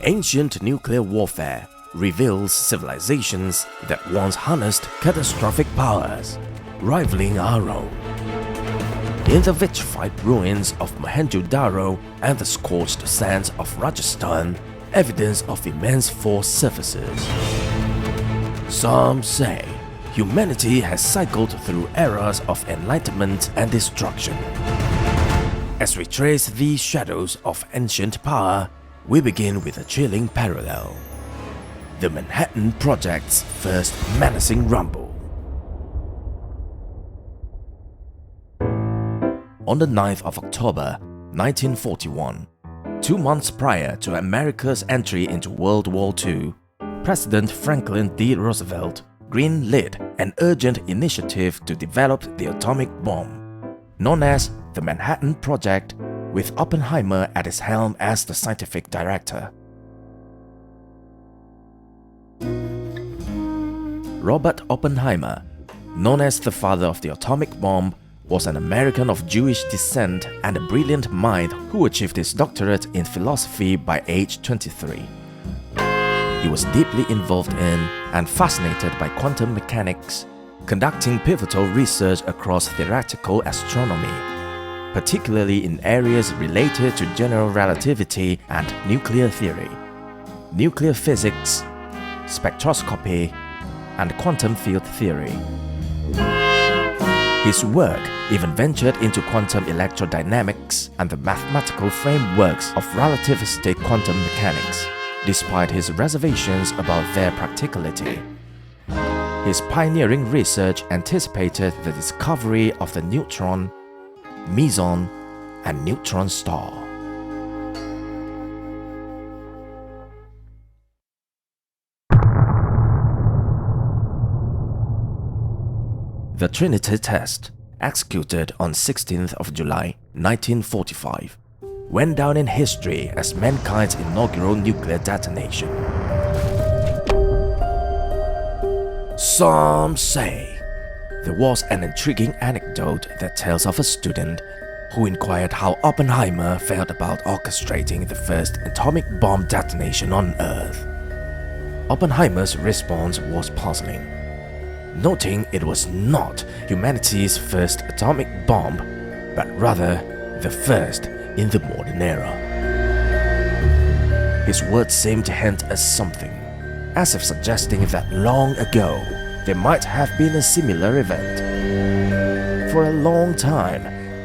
Ancient nuclear warfare reveals civilizations that once harnessed catastrophic powers, rivaling our own. In the vitrified ruins of Mohenjo-Daro and the scorched sands of Rajasthan, evidence of immense force surfaces. Some say humanity has cycled through eras of enlightenment and destruction. As we trace these shadows of ancient power, we begin with a chilling parallel: the Manhattan Project's first menacing rumble. On the 9th of October 1941, 2 months prior to America's entry into World War II, President Franklin D. Roosevelt green-lit an urgent initiative to develop the atomic bomb, known as the Manhattan Project, with Oppenheimer at its helm as the scientific director. Robert Oppenheimer, known as the father of the atomic bomb, was an American of Jewish descent and a brilliant mind who achieved his doctorate in philosophy by age 23. He was deeply involved in and fascinated by quantum mechanics, conducting pivotal research across theoretical astronomy, particularly in areas related to general relativity and nuclear theory, nuclear physics, spectroscopy, and quantum field theory. His work even ventured into quantum electrodynamics and the mathematical frameworks of relativistic quantum mechanics, despite his reservations about their practicality. His pioneering research anticipated the discovery of the neutron, meson, and neutron star. The Trinity Test, executed on 16th of July 1945, went down in history as mankind's inaugural nuclear detonation. Some say there was an intriguing anecdote that tells of a student who inquired how Oppenheimer felt about orchestrating the first atomic bomb detonation on Earth. Oppenheimer's response was puzzling, noting it was not humanity's first atomic bomb, but rather the first in the modern era. His words seemed to hint at something, as if suggesting that long ago there might have been a similar event. For a long time,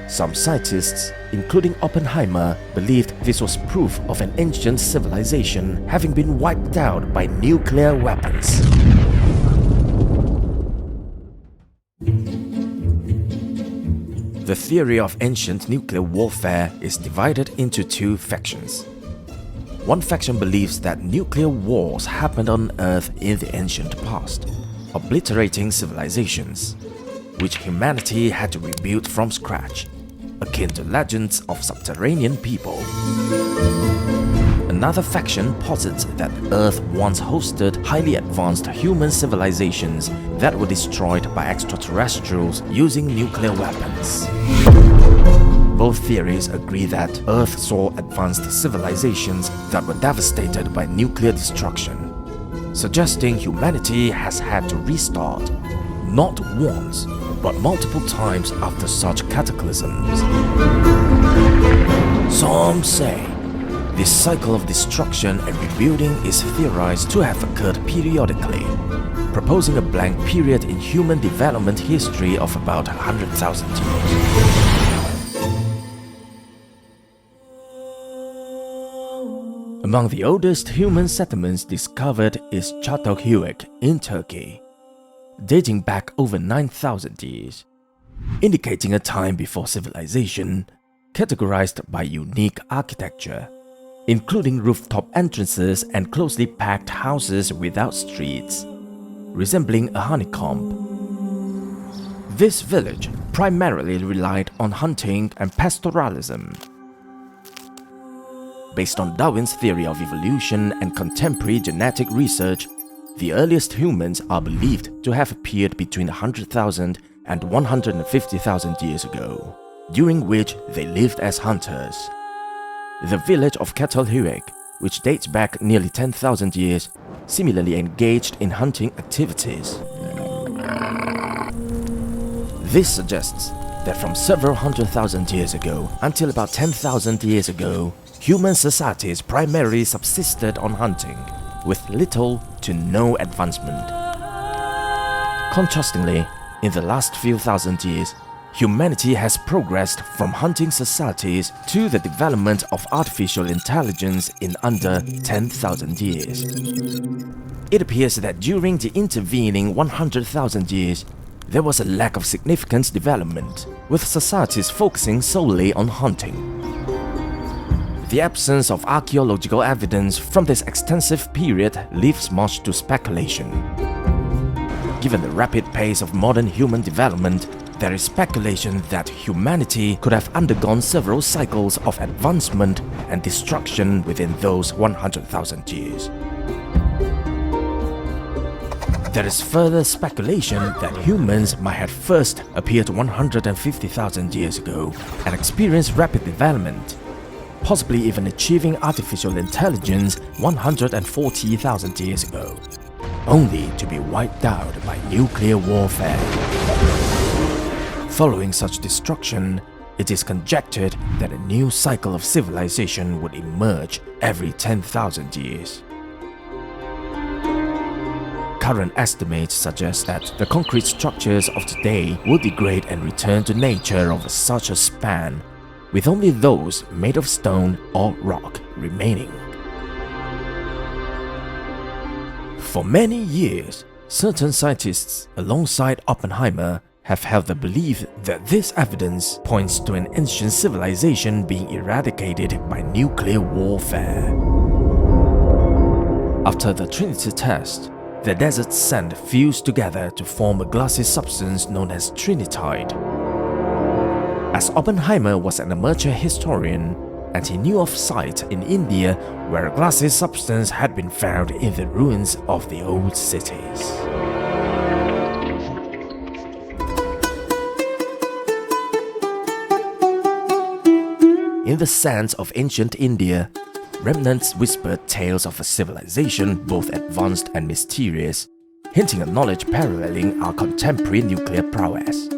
some scientists, including Oppenheimer, believed this was proof of an ancient civilization having been wiped out by nuclear weapons. The theory of ancient nuclear warfare is divided into 2 factions. One faction believes that nuclear wars happened on Earth in the ancient past, obliterating civilizations, which humanity had to rebuild from scratch, akin to legends of subterranean people. Another faction posits that Earth once hosted highly advanced human civilizations that were destroyed by extraterrestrials using nuclear weapons. Both theories agree that Earth saw advanced civilizations that were devastated by nuclear destruction, suggesting humanity has had to restart, not once, but multiple times after such cataclysms. Some say this cycle of destruction and rebuilding is theorized to have occurred periodically, proposing a blank period in human development history of about 100,000 years. Among the oldest human settlements discovered is Çatalhöyük in Turkey, dating back over 9,000 years, indicating a time before civilization, categorized by unique architecture, including rooftop entrances and closely packed houses without streets, resembling a honeycomb. This village primarily relied on hunting and pastoralism. Based on Darwin's theory of evolution and contemporary genetic research, the earliest humans are believed to have appeared between 100,000 and 150,000 years ago, during which they lived as hunters. The village of Çatalhöyük which dates back nearly 10,000 years, similarly engaged in hunting activities. This suggests that from several 100,000 years ago until about 10,000 years ago, human societies primarily subsisted on hunting, with little to no advancement. Contrastingly, in the last few thousand years, humanity has progressed from hunting societies to the development of artificial intelligence in under 10,000 years. It appears that during the intervening 100,000 years, there was a lack of significant development, with societies focusing solely on hunting. The absence of archaeological evidence from this extensive period leaves much to speculation. Given the rapid pace of modern human development, there is speculation that humanity could have undergone several cycles of advancement and destruction within those 100,000 years. There is further speculation that humans might have first appeared 150,000 years ago and experienced rapid development, possibly even achieving artificial intelligence 140,000 years ago, only to be wiped out by nuclear warfare. Following such destruction, it is conjectured that a new cycle of civilization would emerge every 10,000 years. Current estimates suggest that the concrete structures of today will degrade and return to nature over such a span, with only those made of stone or rock remaining. For many years, certain scientists, alongside Oppenheimer, have held the belief that this evidence points to an ancient civilization being eradicated by nuclear warfare. After the Trinity Test, the desert sand fused together to form a glassy substance known as trinitite. As Oppenheimer was an amateur historian, and he knew of site in India where a glassy substance had been found in the ruins of the old cities. In the sands of ancient India, remnants whispered tales of a civilization both advanced and mysterious, hinting at knowledge paralleling our contemporary nuclear prowess.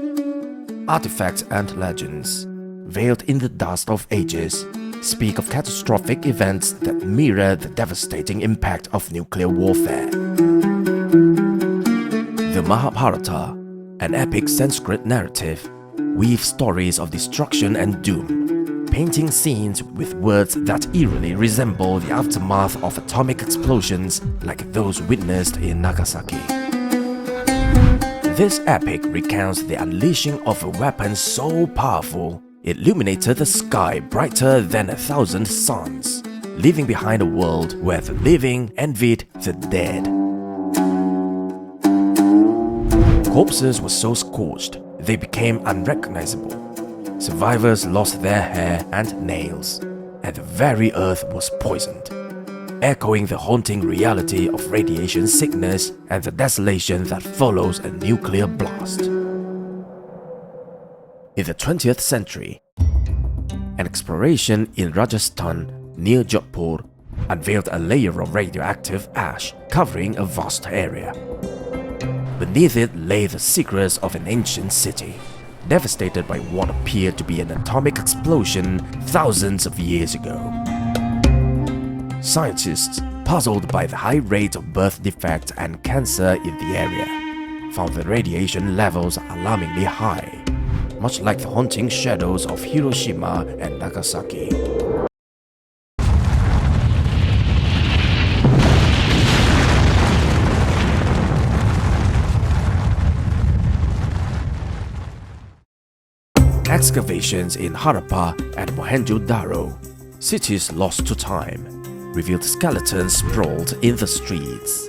Artifacts and legends, veiled in the dust of ages, speak of catastrophic events that mirror the devastating impact of nuclear warfare. The Mahabharata, an epic Sanskrit narrative, weaves stories of destruction and doom, painting scenes with words that eerily resemble the aftermath of atomic explosions like those witnessed in Nagasaki. This epic recounts the unleashing of a weapon so powerful it illuminated the sky brighter than 1,000 suns, leaving behind a world where the living envied the dead. Corpses were so scorched they became unrecognizable. Survivors lost their hair and nails, and the very earth was poisoned, echoing the haunting reality of radiation sickness and the desolation that follows a nuclear blast. In the 20th century, an exploration in Rajasthan near Jodhpur unveiled a layer of radioactive ash covering a vast area. Beneath it lay the secrets of an ancient city, devastated by what appeared to be an atomic explosion thousands of years ago. Scientists, puzzled by the high rate of birth defects and cancer in the area, found the radiation levels alarmingly high, much like the haunting shadows of Hiroshima and Nagasaki. Excavations in Harappa and Mohenjo-Daro, cities lost to time, revealed skeletons sprawled in the streets,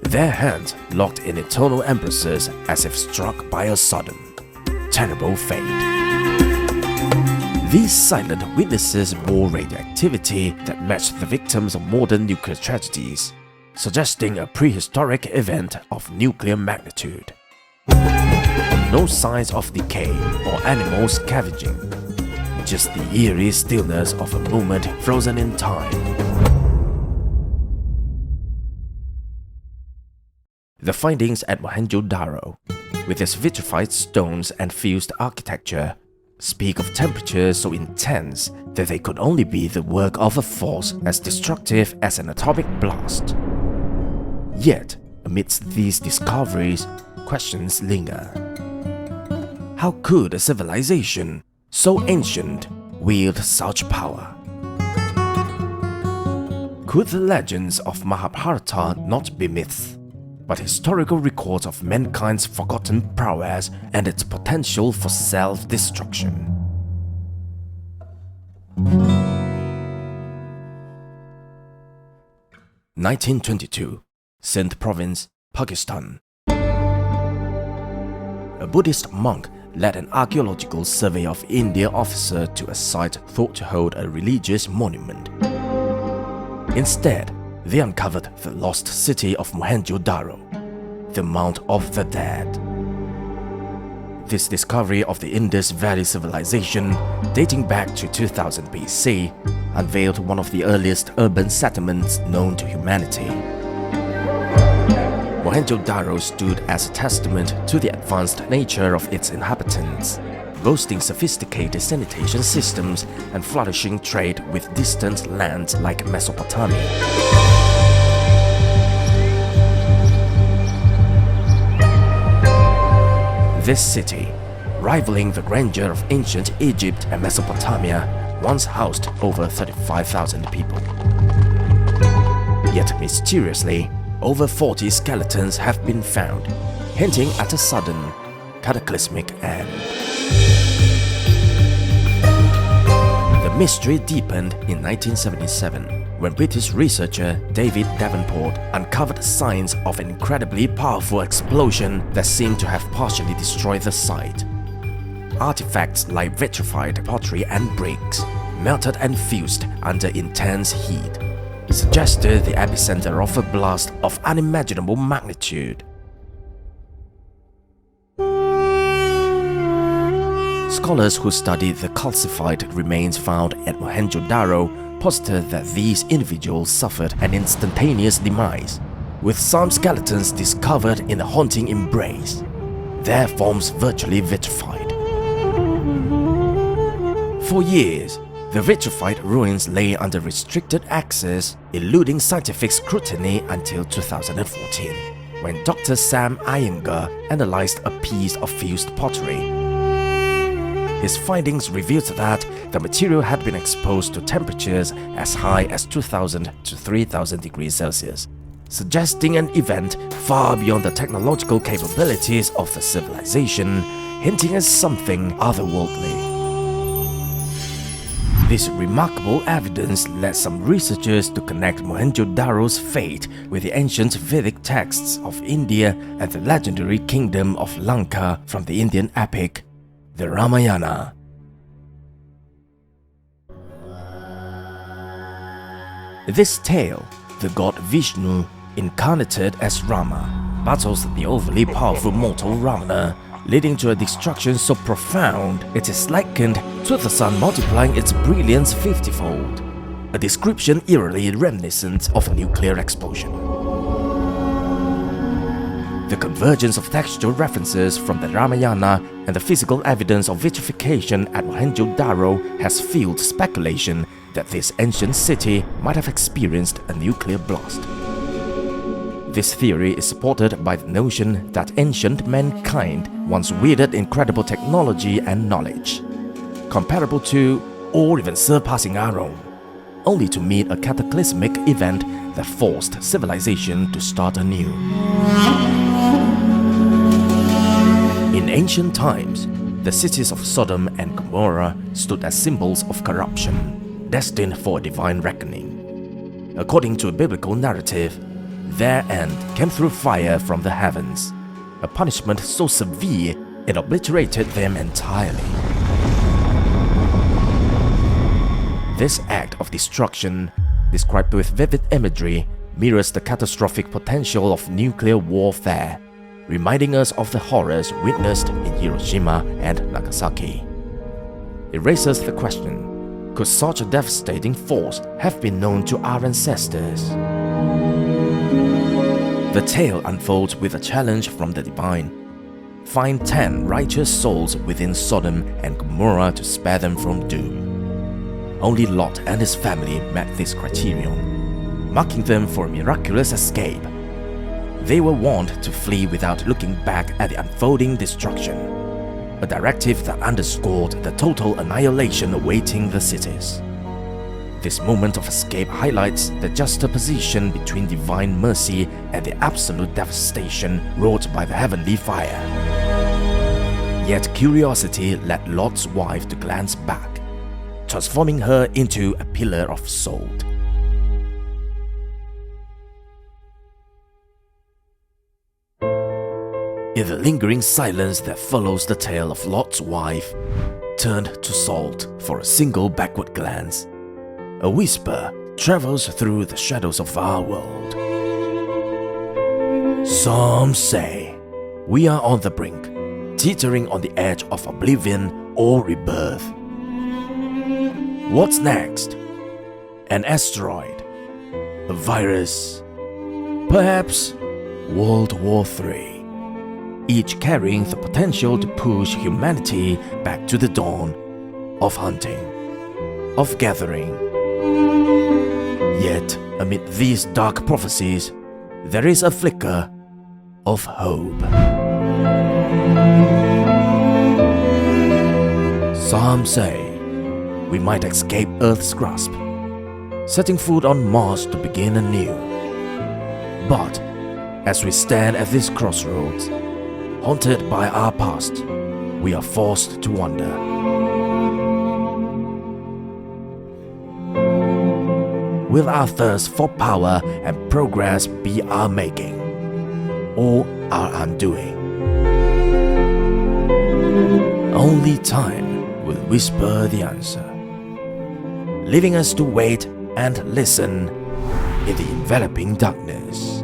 their hands locked in eternal embraces as if struck by a sudden, terrible fate. These silent witnesses bore radioactivity that matched the victims of modern nuclear tragedies, suggesting a prehistoric event of nuclear magnitude. No signs of decay or animal scavenging, just the eerie stillness of a moment frozen in time. The findings at Mohenjo-Daro, with its vitrified stones and fused architecture, speak of temperatures so intense that they could only be the work of a force as destructive as an atomic blast. Yet, amidst these discoveries, questions linger. How could a civilization so ancient wield such power? Could the legends of Mahabharata not be myths, but historical records of mankind's forgotten prowess and its potential for self-destruction? (1922) Sindh Province, Pakistan. A Buddhist monk led an archaeological survey of India officer to a site thought to hold a religious monument. Instead, they uncovered the lost city of Mohenjo-Daro, the Mount of the Dead. This discovery of the Indus Valley civilization, dating back to 2000 BC, unveiled one of the earliest urban settlements known to humanity. Mohenjo-Daro stood as a testament to the advanced nature of its inhabitants, boasting sophisticated sanitation systems and flourishing trade with distant lands like Mesopotamia. This city, rivaling the grandeur of ancient Egypt and Mesopotamia, once housed over 35,000 people. Yet mysteriously, over 40 skeletons have been found, hinting at a sudden, cataclysmic end. The mystery deepened in 1977 when British researcher David Davenport uncovered signs of an incredibly powerful explosion that seemed to have partially destroyed the site. Artifacts like vitrified pottery and bricks, melted and fused under intense heat, suggested the epicenter of a blast of unimaginable magnitude. Scholars who studied the calcified remains found at Mohenjo-Daro posited that these individuals suffered an instantaneous demise, with some skeletons discovered in a haunting embrace, their forms virtually vitrified. For years, the vitrified ruins lay under restricted access, eluding scientific scrutiny until 2014, when Dr. Sam Iyengar analyzed a piece of fused pottery. His findings revealed that the material had been exposed to temperatures as high as 2000 to 3000 degrees Celsius, suggesting an event far beyond the technological capabilities of the civilization, hinting at something otherworldly. This remarkable evidence led some researchers to connect Mohenjo-Daro's fate with the ancient Vedic texts of India and the legendary kingdom of Lanka from the Indian epic, the Ramayana. This tale, the god Vishnu, incarnated as Rama, battles the overly powerful mortal Ravana, leading to a destruction so profound it is likened to the sun multiplying its brilliance 50-fold, a description eerily reminiscent of a nuclear explosion. The convergence of textual references from the Ramayana and the physical evidence of vitrification at Mohenjo-Daro has fueled speculation that this ancient city might have experienced a nuclear blast. This theory is supported by the notion that ancient mankind once wielded incredible technology and knowledge, comparable to or even surpassing our own, only to meet a cataclysmic event that forced civilization to start anew. In ancient times, the cities of Sodom and Gomorrah stood as symbols of corruption, destined for a divine reckoning. According to a biblical narrative, their end came through fire from the heavens, a punishment so severe it obliterated them entirely. This act of destruction, described with vivid imagery, mirrors the catastrophic potential of nuclear warfare, reminding us of the horrors witnessed in Hiroshima and Nagasaki. It raises the question, could such a devastating force have been known to our ancestors? The tale unfolds with a challenge from the divine. Find 10 righteous souls within Sodom and Gomorrah to spare them from doom. Only Lot and his family met this criterion, marking them for a miraculous escape. They were warned to flee without looking back at the unfolding destruction, a directive that underscored the total annihilation awaiting the cities. This moment of escape highlights the juxtaposition between divine mercy and the absolute devastation wrought by the heavenly fire. Yet curiosity led Lot's wife to glance back, transforming her into a pillar of salt. In the lingering silence that follows the tale of Lot's wife, turned to salt for a single backward glance, a whisper travels through the shadows of our world. Some say we are on the brink, teetering on the edge of oblivion or rebirth. What's next? An asteroid? A virus? Perhaps World War III, each carrying the potential to push humanity back to the dawn of hunting, of gathering. Yet, amid these dark prophecies, there is a flicker of hope. Some say we might escape Earth's grasp, setting foot on Mars to begin anew. But as we stand at this crossroads, haunted by our past, we are forced to wonder. Will our thirst for power and progress be our making, or our undoing? Only time will whisper the answer, leaving us to wait and listen in the enveloping darkness.